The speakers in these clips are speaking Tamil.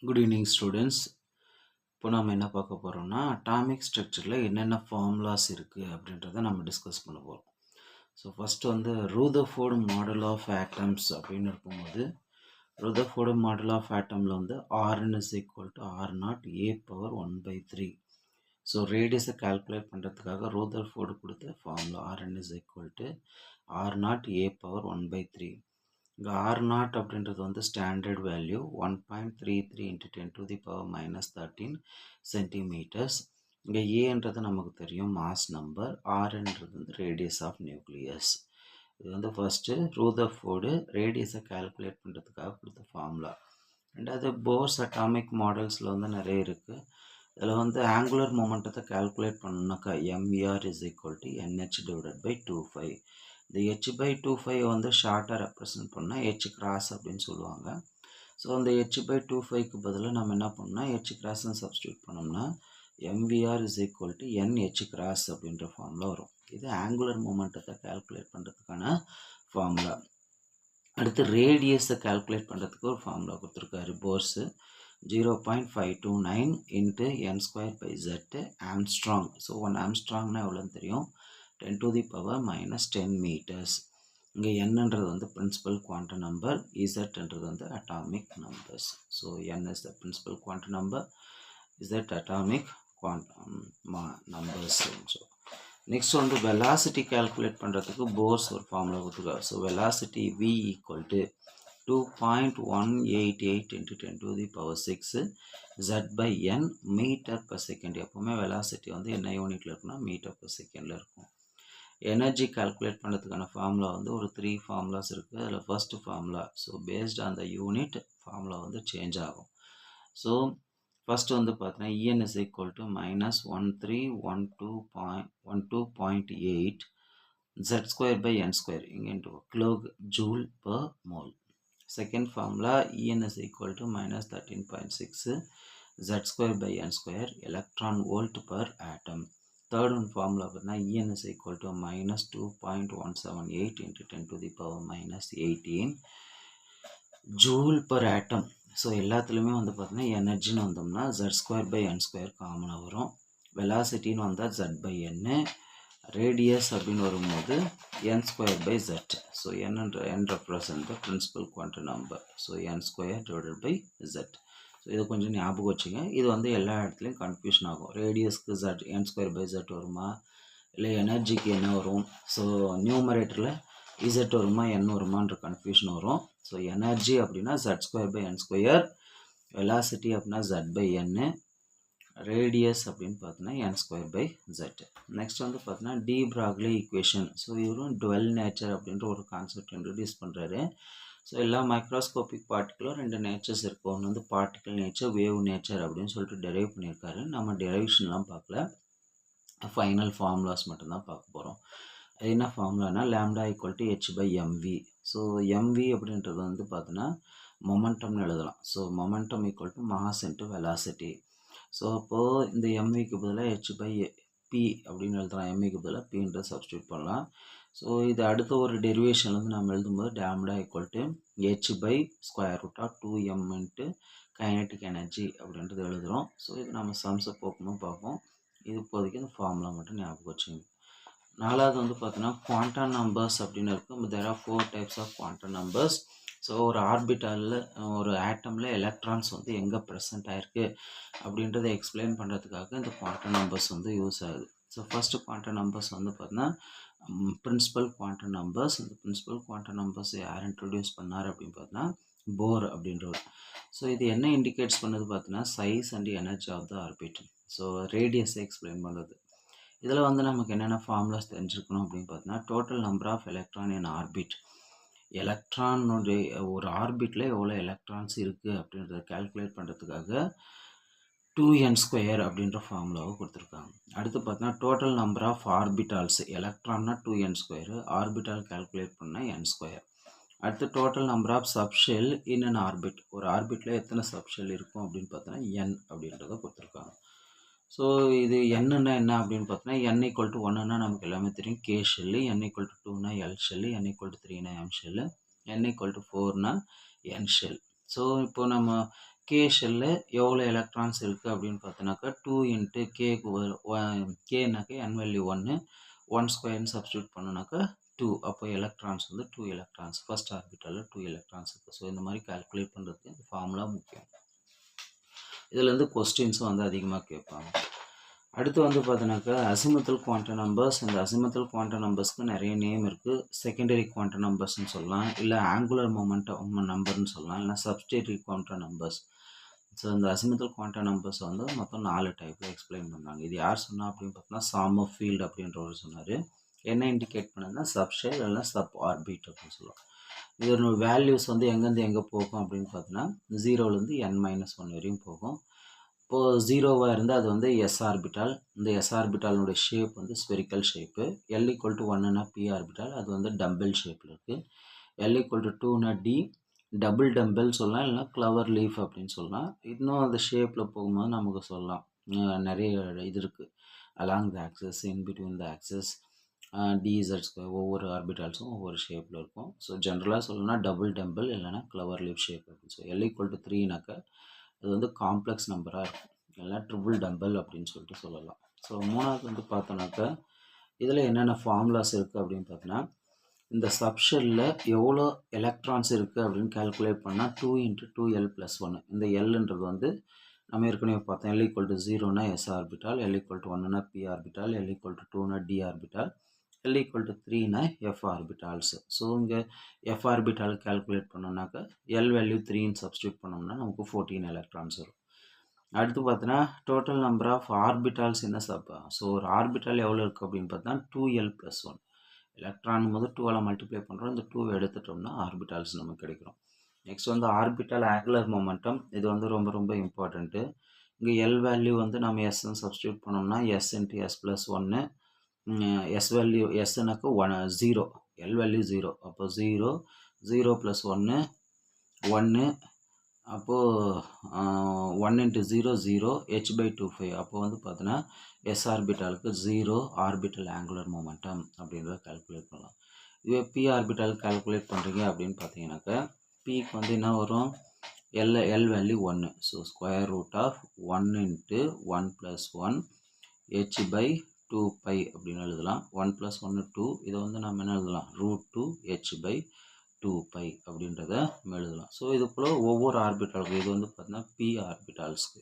Good evening students. இப்போ நம்ம என்ன பார்க்க போகிறோம்னா அட்டாமிக் ஸ்ட்ரக்சரில் என்னென்ன ஃபார்முலாஸ் இருக்குது அப்படின்றத நம்ம டிஸ்கஸ் பண்ண போகிறோம். ஸோ ஃபஸ்ட்டு வந்து ரூதர்ஃபோர்டு மாடல் ஆஃப் ஆட்டம்ஸ் அப்படின்னு இருக்கும்போது ரூதர்ஃபோர்டு மாடல் ஆஃப் ஆட்டமில் வந்து Rn is equal to R0 A power 1/3. So ரேடியஸை கால்குலேட் பண்ணுறதுக்காக ரூதர்ஃபோர்டு கொடுத்த formula Rn is equal to R0 A power 1/3. இங்கே R0 அப்படின்றது வந்து standard value 1.33 into 10 to the power minus 13 centimetres. இங்கே ஏன்றது நமக்கு தெரியும் மாஸ் நம்பர், ஆர்ன்றது வந்து ரேடியஸ் ஆஃப் நியூக்ளியஸ். இது வந்து ஃபஸ்ட்டு ரூதர்ஃபோர்டு ரேடியஸை கால்குலேட் பண்ணுறதுக்காக கொடுத்த ஃபார்முலா. ரெண்டாவது போர்ஸ் அட்டாமிக் மாடல்ஸில் வந்து நிறைய இருக்குது. இதில் வந்து ஆங்குலர் மொமெண்டத்தை கால்குலேட் பண்ணாக்கா mr is equal to nh divided by 2π. இந்த h/2π வந்து ஷார்ட்டாக ரெப்ரசன்ட் பண்ணால் h கிராஸ் அப்படின்னு சொல்லுவாங்க. ஸோ அந்த h/2πக்கு பதிலாக நம்ம என்ன பண்ணோம்னா h கிராஸ்ன்னு சப்ஸ்டியூட் பண்ணோம்னா mvr is equal to nh cross அப்படின்ற ஃபார்முலா வரும். இது ஆங்குலர் மொமெண்டத்தை கால்குலேட் பண்ணுறதுக்கான ஃபார்முலா. அடுத்து ரேடியஸை கால்குலேட் பண்ணுறதுக்கு ஒரு ஃபார்முலா கொடுத்துருக்காரு pores. 0.529 into n²/z Armstrong. So 1 ஆம்ஸ்ட்ராங்னா எவ்வளோன்னு தெரியும், 10 to the power minus 10 meters. இங்கே என்னன்றது வந்து பிரின்சிபல் குவாண்டம் நம்பர், இசட்ன்றது வந்து atomic numbers. So n is the principal quantum number, z atomic quantum numbers. So next வந்து வெலாசிட்டி கால்குலேட் பண்ணுறதுக்கு போர்ஸ் ஒரு ஃபார்முலா கொடுத்துருக்காரு. So velocity v equal to 2.188 into 10 to the power 6 z/n metre per second. எப்போவுமே வெலாசிட்டி வந்து என்ன யூனிட்டில் இருக்குன்னா மீட்டர் பர் செகண்டில் இருக்கும். எனர்ஜி கால்குலேட் பண்ணுறதுக்கான ஃபார்முலா வந்து ஒரு 3 ஃபார்முலாஸ் இருக்குது. அதில் first formula, so based on the unit formula வந்து சேஞ்ச் ஆகும். ஸோ ஃபஸ்ட்டு வந்து பார்த்தீங்கன்னா En is equal to -1312.8 z²/n², இங்கே into kilojoule per mole. Second formula En is equal to -13.6 z²/n² electron volt per atom. Third one formula En is equal to -2.178 into 10 to the power minus 18 joule per atom. So எல்லாத்துலேயுமே வந்து பார்த்தீங்கன்னா எனர்ஜின்னு வந்தோம்னா z²/n² காமனாக வரும். வெலாசிட்டின்னு வந்தால் z/n, ரேடியஸ் அப்படின்னு வரும்போது n²/z. So n represent the principal quantum number. So n² divided by z. So இதை கொஞ்சம் ஞாபகம் வச்சுங்க. இது வந்து எல்லா இடத்துலையும் கன்ஃபியூஷன் ஆகும். ரேடியஸ்க்கு n²/z வருமா, இல்லை எனர்ஜிக்கு என்ன வரும், ஸோ நியூமரேட்டரில் z வருமா n வருமான்ற கன்ஃபியூஷன் வரும். ஸோ எனர்ஜி அப்படின்னா z²/n², வெலாசிட்டி அப்படின்னா z/n, ரேடியஸ் அப்படின்னு பார்த்தீங்கன்னா n²/z. நெக்ஸ்ட் வந்து பார்த்தீங்கன்னா டி பிராக்லி ஈக்குவேஷன். ஸோ இவரும் டுவெல் நேச்சர் அப்படின்ற ஒரு கான்செப்ட் இன்ட்ரடியூஸ் பண்ணுறாரு. ஸோ எல்லா மைக்ரோஸ்கோபிக் பார்ட்டிகளும் 2 நேச்சர்ஸ் இருக்கும். ஒன்று வந்து பார்ட்டிக்கல் நேச்சர், வேவ் நேச்சர் அப்படின்னு சொல்லிட்டு டெரைவ் பண்ணியிருக்காரு. நம்ம டெரைவேஷன்லாம் பார்க்கல, ஃபைனல் ஃபார்முலாஸ் மட்டும்தான் பார்க்க போகிறோம். அது என்ன ஃபார்முலானா λ = h/mv. ஸோ mv அப்படின்றது வந்து பார்த்தீங்கன்னா மொமெண்டம்னு எழுதலாம். So momentum = mass into velocity. So அப்போது இந்த mvக்கு பதிலாக h/p அப்படின்னு எழுதலாம். mvக்கு பதிலாக pன்ற சப்ஸ்டியூட் பண்ணலாம். ஸோ இது அடுத்த ஒரு டெரிவேஷன்லேருந்து நம்ம எழுதும்போது λ = h/√2m into கைனட்டிக் எனர்ஜி அப்படின்றது எழுதுகிறோம். ஸோ இது நம்ம சம்ஸை போக்கணும் பார்ப்போம். இது இப்போதைக்கு இந்த ஃபார்முலா மட்டும் ஞாபகம் வச்சுங்க. நாலாவது வந்து பார்த்தீங்கன்னா குவாண்டம் நம்பர்ஸ் அப்படின்னு இருக்கும். There are 4 types of quantum numbers. So ஒரு ஆர்பிட்டாலில் ஒரு ஆட்டமில் எலக்ட்ரான்ஸ் வந்து எங்கே ப்ரெசென்ட் ஆகிருக்கு அப்படின்றத எக்ஸ்பிளைன் பண்ணுறதுக்காக இந்த குவாண்டம் நம்பர்ஸ் வந்து யூஸ் ஆகுது. ஸோ ஃபஸ்ட்டு குவாண்டம் நம்பர்ஸ் வந்து பார்த்தீங்கன்னா பிரின்சிபல் குவாண்டம் நம்பர்ஸ். இந்த பிரின்சிபல் குவாண்டம் நம்பர்ஸ் யார் இன்ட்ரடியூஸ் பண்ணார் அப்படின்னு பார்த்தீங்கன்னா போர் அப்படின்றவர். ஸோ இது என்ன இண்டிகேட்ஸ் பண்ணுது பார்த்தீங்கன்னா size and energy of the orbit. So ரேடியஸை எக்ஸ்பிளைன் பண்ணுறது. இதில் வந்து நமக்கு என்னென்ன ஃபார்முலாஸ் தெரிஞ்சுக்கணும் அப்படின்னு பார்த்தீங்கன்னா total number of electron in orbit. எலக்ட்ரானுடைய ஒரு ஆர்பிட்டில் எவ்வளோ எலக்ட்ரான்ஸ் இருக்குது அப்படின்றத கால்குலேட் பண்ணுறதுக்காக 2n² அப்படின்ற ஃபார்முலாவை கொடுத்துருக்காங்க. அடுத்து பார்த்தீங்கன்னா டோட்டல் நம்பர் ஆஃப் ஆர்பிட்டால்ஸ். எலக்ட்ரான்னா 2n², ஆர்பிட்டால் கால்குலேட் பண்ணால் n². அடுத்து total number of subshell in an orbit. ஒரு ஆர்பிட்டில் எத்தனை சப்ஷெல் இருக்கும் அப்படின்னு பார்த்தீங்கன்னா n அப்படின்றத கொடுத்துருக்காங்க. ஸோ இது என்னன்னா என்ன அப்படின்னு பார்த்தீங்கன்னா n = 1ன்னா நமக்கு எல்லாமே தெரியும் கே ஷெல்லு, n = 2னா எல் ஷெல்லு, n = 3னா எம் ஷெல்லு, n = 4னா என் ஷெல். ஸோ இப்போ நம்ம கே ஷெல்ல எவ்வளோ எலக்ட்ரான்ஸ் இருக்குது அப்படின்னு பார்த்தோன்னாக்கா 2 இன்ட்டு கேக்கு கேனாக்கா என் வேல்யூ 1 1 ஸ்கொயர்னு சப்ஸ்டியூட் பண்ணோன்னாக்கா 2. அப்போ எலக்ட்ரான்ஸ் வந்து 2 எலக்ட்ரான்ஸ் ஃபர்ஸ்ட் ஆர்பிட்டலில் 2 எலக்ட்ரான்ஸ் இருக்குது. ஸோ இந்த மாதிரி கால்குலேட் பண்ணுறதுக்கு இந்த ஃபார்முலா முக்கியம். இதுலேருந்து கொஸ்டின்ஸும் வந்து அதிகமாக கேட்பாங்க. அடுத்து வந்து பார்த்தீங்கன்னாக்கா அசிமத்தல் குவாண்டம் நம்பர்ஸ். இந்த அசிமத்தல் குவாண்டம் நம்பர்ஸ்க்கு நிறைய நேம் இருக்குது. செகண்டரி குவாண்டம் நம்பர்ஸ்னு சொல்லலாம், இல்லை ஆங்குலர் மொமெண்டம் நம்பர்னு சொல்லலாம், இல்லை சப்ஸ்டேட்டரி குவாண்டம் நம்பர்ஸ். ஸோ இந்த அசிமத்தல் குவாண்டம் நம்பர்ஸ் வந்து மொத்தம் 4 டைப்பில் எக்ஸ்பிளைன் பண்ணாங்க. இது யார் சொன்னா அப்படின்னு பார்த்தோன்னா சாமர்ஃபீல்ட் அப்படின்றவர் சொன்னார். என்ன இண்டிகேட் பண்ணதுன்னா சப்ஷெல் இல்லைனா சப் ஆர்பிட் அப்படின்னு சொல்லுவோம். இதோட வேல்யூஸ் வந்து எங்கேருந்து எங்கே போகும் அப்படின்னு பார்த்தோன்னா 0லேருந்து n-1 வரையும் போகும். இப்போது 0வாக இருந்தால் அது வந்து எஸ் ஆர்பிட்டால். இந்த எஸ் ஆர்பிட்டாலுடைய ஷேப் வந்து ஸ்பெரிக்கல் ஷேப்பு. L = 1னா பி ஆர்பிட்டால், அது வந்து டம்பிள் ஷேப்பில் இருக்குது. L = 2னா டி, டபுள் டம்பிள் சொல்லலாம், இல்லைனா ஃப்ளவர் லீஃப் அப்படின்னு சொல்லலாம். இன்னும் அந்த ஷேப்பில் போகும்போது நமக்கு சொல்லலாம் நிறைய இது இருக்குது. Along the access, in between the access, டிஇசட் square, ஒவ்வொரு ஆர்பிட்டால்ஸும் ஒவ்வொரு ஷேப்பில் இருக்கும். ஸோ ஜென்ரலாக சொல்லணும்னா டபுள் டம்பிள் இல்லைனா ஃப்ளவர் லீஃப் ஷேப் அப்படின்னு. ஸோ L = 3னாக்கா அது வந்து காம்ப்ளெக்ஸ் நம்பராக இருக்கும், இல்லைனா ட்ரிபிள் டம்பிள் அப்படின்னு சொல்லிட்டு சொல்லலாம். ஸோ மூணாவது வந்து பார்த்தோன்னாக்கா இதில் என்னென்ன ஃபார்முலாஸ் இருக்குது அப்படின்னு பார்த்தோன்னா இந்த சப்ஷெல்லில் எவ்வளோ எலக்ட்ரான்ஸ் இருக்குது அப்படின்னு கால்குலேட் பண்ணால் 2 × 2l + 1. இந்த எல்ன்றது வந்து நம்ம ஏற்கனவே பார்த்தோம். L = 0னா எஸ் ஆர்பிட்டால், L = 1னா பி ஆர்பிட்டால், L = 2னா டி ஆர்பிட்டால், L = 3னா எஃப் ஆர்பிட்டால்ஸ். ஸோ இங்கே எஃப் ஆர்பிட்டால் கால்குலேட் பண்ணோம்னாக்கா எல் வேல்யூ 3ன்னு சப்ஸ்டியூட் பண்ணோம்னா நமக்கு 14 எலக்ட்ரான்ஸ் வரும். அடுத்து பார்த்தோன்னா டோட்டல் நம்பர் ஆஃப் ஆர்பிட்டால்ஸ் என்ன ஸோ ஒரு ஆர்பிட்டால் எவ்வளோ இருக்குது அப்படின்னு பார்த்தா 2l + 1. எலக்ட்ரான் போது 2ஆல் மல்டிப்ளை பண்ணுறோம். இந்த 2 எடுத்துட்டோம்னா ஆர்பிட்டால்ஸ் நமக்கு கிடைக்கும். நெக்ஸ்ட் வந்து ஆர்பிட்டால் ஆங்குலர் மொமெண்டம். இது வந்து ரொம்ப ரொம்ப இம்பார்ட்டண்ட்டு. இங்கே எல் வேல்யூ வந்து நம்ம எஸ்ன்னு சப்ஸ்டியூட் பண்ணோம்னா s × s + 1. எஸ் வேல்யூ எஸ்னாக்கா 0, எல் வேல்யூ 0. அப்போ 0 0 + 1 1. அப்போது 1 × 0 0, h/25. அப்போ வந்து பார்த்தோன்னா எஸ் ஆர்பிட்டாலுக்கு 0 ஆர்பிட்டல் ஆங்குலர் மொமெண்டம் அப்படின்றத கால்குலேட் பண்ணலாம். இதுவே பி ஆர்பிட்டால் கால்குலேட் பண்ணுறீங்க அப்படின்னு பார்த்தீங்கன்னாக்கா பிக்கு வந்து என்ன வரும், எல் வேல்யூ 1. ஸோ √1 × 1 + 1 h/2π அப்படின்னு எழுதலாம். 1 + 1 2. இதை வந்து நம்ம என்ன எழுதலாம், √2 h/2π அப்படின்றத நம்ம எழுதலாம். ஸோ இது போல் ஒவ்வொரு ஆர்பிட்டாலுக்கும் இது வந்து பார்த்தீங்கன்னா பி ஆர்பிட்டால்ஸ்க்கு.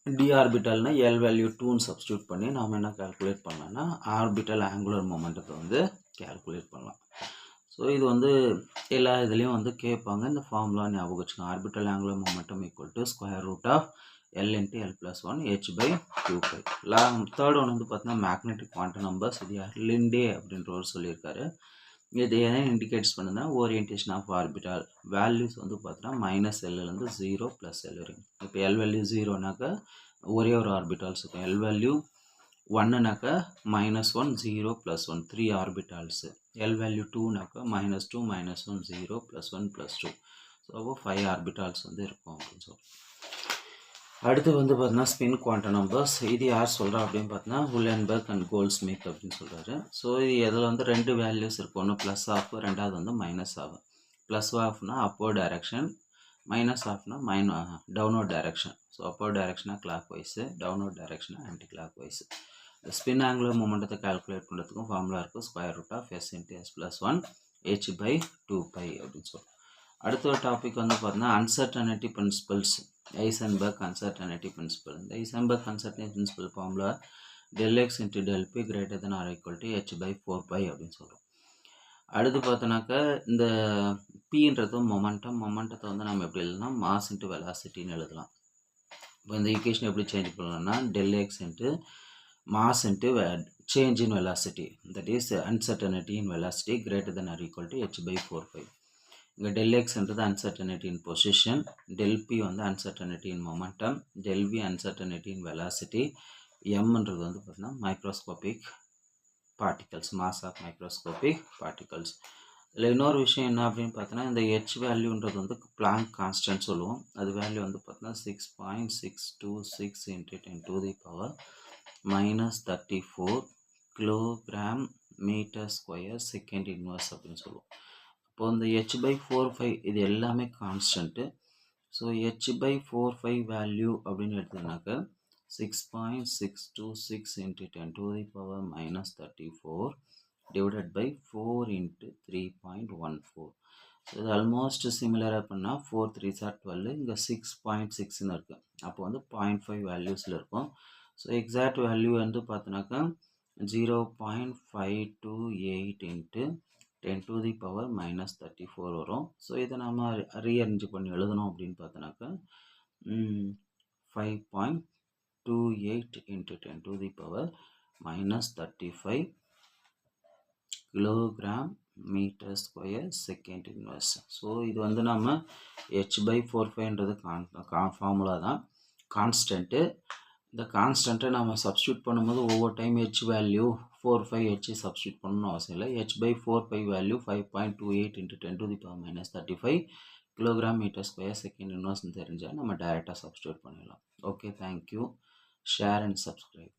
டி ஆர்பிட்டால்னா எல் வேல்யூ 2ன்னு சப்ஸ்டியூட் பண்ணி நாம் என்ன கால்குலேட் பண்ணலாம்னா ஆர்பிட்டல் ஆங்குலர் மொமெண்டத்தை வந்து கால்குலேட் பண்ணலாம். ஸோ இது வந்து எல்லா இதுலேயும் வந்து கேட்பாங்க. இந்த ஃபார்முலா ஞாபகம் வச்சுக்கோங்க. Orbital angular momentum = L × L + 1 h/2π. Third one வந்து பார்த்தீங்கன்னா மேக்னெட்டிக் குவாண்டம் நம்பர்ஸ். இது யார், லிண்டே அப்படின்றவர் சொல்லியிருக்காரு. இது என்ன இண்டிகேட்ஸ் பண்ணுதுன்னா ஓரியன்டேஷன் ஆஃப் ஆர்பிட்டால். வேல்யூஸ் வந்து பார்த்தீங்கன்னா -Lலேருந்து 0 + L வரைக்கும். இப்போ எல் வேல்யூ 0னாக்கா ஒரே ஒரு ஆர்பிட்டால்ஸ் இருக்கும். எல் வேல்யூ 1னாக்கா -1 0 + 1 3 ஆர்பிட்டால்ஸு. எல் வேல்யூ 2னாக்கா -2 -1 0 +1 +2. ஸோ அப்போ 5 ஆர்பிட்டால்ஸ் வந்து இருக்கும் அப்படின்னு சொல்லுவோம். அடுத்து வந்து பார்த்தீங்கன்னா ஸ்பின் குவாண்டம் நம்பர்ஸ். இது யார் சொல்கிறா அப்படின்னு பார்த்தீங்கன்னா உல்லன்பர்க் அண்ட் கோல்ட்ஸ்மித் அப்படின்னு சொல்கிறாரு. ஸோ இது இதில் வந்து 2 வேல்யூஸ் இருக்கும். ஒன்று +12, ரெண்டாவது வந்து -12. +12னா அப்போர்ட் டைரக்ஷன், -12னா டவுன்வர்ட் டைரக்ஷன். ஸோ அப்போர்ட் டைரக்ஷனா கிளாக் வைஸு, டவுன்வர்ட் டைரக்ஷனா anti clockwise. Spin angular மொமெண்டத்தை கால்குலேட் பண்ணுறதுக்கும் ஃபார்முலா இருக்கும். √s × s + 1 h/2π அப்படின்னு சொல்லுவோம். அடுத்த ஒரு டாபிக் வந்து பார்த்தீங்கன்னா uncertainty principles. Heisenberg uncertainty principle. இந்த Heisenberg uncertainty principle formula ΔX × ΔP ≥ h/4π அப்படின்னு சொல்கிறோம். அடுத்து பார்த்தோன்னாக்கா இந்த பின்றது மொமெண்டத்தை வந்து நம்ம எப்படி எழுதலாம், மாஸ் × வெலாசிட்டின்னு எழுதலாம். இப்போ இந்த ஈக்குவேஷன் எப்படி சேஞ்ச் பண்ணலாம்னா ΔX × mass × change in velocity, that is uncertainty in velocity ≥ h/4π. இங்கே ΔXன்றது uncertainty in position, ΔP வந்து uncertainty in momentum, ΔV uncertainty in velocity, mன்றது வந்து பார்த்தீங்கன்னா microscopic particles, mass of microscopic particles. இதில் இன்னொரு விஷயம் என்ன அப்படின்னு பார்த்தோன்னா இந்த ஹெச் வேல்யூன்றது வந்து பிளாங்க் கான்ஸ்டன்ட் சொல்லுவோம். அது வேல்யூ வந்து பார்த்தீங்கன்னா 6.626 × 10⁻⁻34 kg/m² second inverse அப்படின்னு சொல்லுவோம். இப்போ இந்த h/45 இது எல்லாமே கான்ஸ்டன்ட்டு. ஸோ h/45 வேல்யூ அப்படின்னு எடுத்தீங்கன்னாக்க 6.626 into 10 to the power minus 34 divided by 4 into 3.14. So இது ஆல்மோஸ்ட் சிமிலராக பண்ணால் 4 3s are 12, இங்கே 6.6ன்னு இருக்குது. அப்போ வந்து 0.5 வேல்யூஸில் இருக்கும். ஸோ எக்ஸாக்ட் வேல்யூ வந்து பார்த்தோன்னாக்கா 0.528 into 10 to the power minus 34 வரும். ஸோ இதை நம்ம ரீஅரேஞ்ச் பண்ணி எழுதணும் அப்படின்னு பார்த்தோன்னாக்கா 5.28 into 10 to the power minus 35 kilogram metre square second inverse. So இது வந்து நம்ம h/45ன்றது ஃபார்முலா தான், கான்ஸ்டன்ட்டு. இந்த கான்ஸ்டன்ட்டை நம்ம சப்ஸ்டியூட் பண்ணும்போது ஒவ்வொரு time h value 45h substitute பண்ணணும்னு அவசியம் இல்லை. h/45 value 5.28 into 10 to the power minus 35 kilogram metre square second இன்வர்ஸ்னு தெரிஞ்சால் நம்ம டைரெக்டாக சப்ஸ்டியூட் பண்ணிடலாம். Okay, thank you. Share and subscribe.